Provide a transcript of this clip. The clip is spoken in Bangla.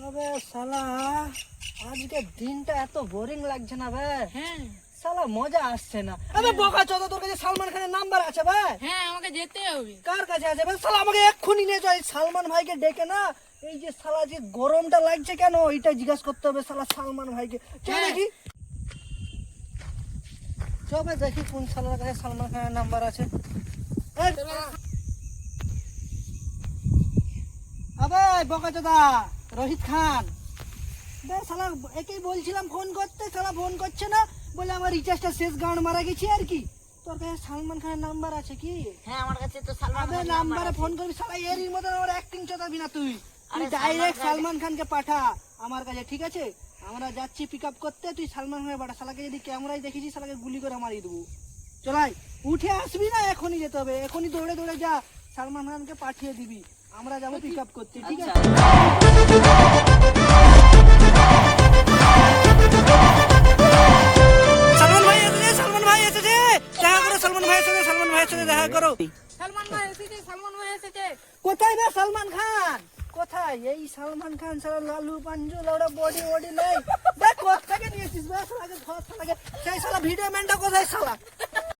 আবে শালা আজকে দিনটা এত বোরিং লাগছে না ভাই। হ্যাঁ শালা মজা আসছে না। আবে বোকা চোদা, তোর কাছে সালমান খানের নাম্বার আছে ভাই? হ্যাঁ আমাকে যেতে হবে। কার কাছে আছে ভাই? শালা আমাকে এক্ষুনি নিয়ে যাও, এই সালমান ভাইকে ডেকে না। এই যে শালা যে গরমটা লাগছে কেন এটা জিজ্ঞাসা করতে হবে শালা সালমান ভাইকে। চল হ্যাঁ। দেখি, চল ভাই দেখি কোন শালার কাছে সালমান খানের নাম্বার আছে। এই, আবে বোকা চোদা রোহিত খান, বে শালা একেই বলছিলাম ফোন করতে, শালা ফোন করছে না, বলে আমার রিচার্জটা শেষ, গান মারা গেছি আর কি। তোর কাছে সালমান খানের নাম্বার আছে কি? হ্যাঁ আমার কাছে তো সালমান আবে খানের নাম্বারে নাম্বার ফোন করবি শালা, এরই মধ্যে আমার অ্যাক্টিং চোদাবি না তুই। তুই আরে ডাইরেক্ট সালমান সালমান খানকে পাঠা আমার কাছে, ঠিক আছে? আমরা যাচ্ছি পিক আপ করতে, তুই সালমান খানকে পাঠা। শালাকে যদি ক্যামেরায় দেখেছি শালাকে গুলি করে মারিয়ে দেবো। চলাই, উঠে আসবি না, এখনই যেতে হবে, এখনই দৌড়ে দৌড়ে যা, সালমান খানকে পাঠিয়ে দিবি, আমরা যাবো পিক আপ করতে, ঠিক আছে? সালমান ভাই এসেছে, সালমান ভাই এসেছে, দেখা করো সালমান ভাইয়ের সাথে, সালমান ভাইয়ের সাথে দেখা করো। সালমান ভাই এসেছে, সালমান ভাই এসেছে। কোথায় বে সালমান খান? কোথায় এই সালমান খান? সারা লালু পাঞ্জু লাউড়া বডি বডি নাই, দেখ কোথা থেকে নিয়েছিস বে? শালাকে ধর, শালাকে সেই শালা ভিডিও ম্যানটা কোথায় শালা?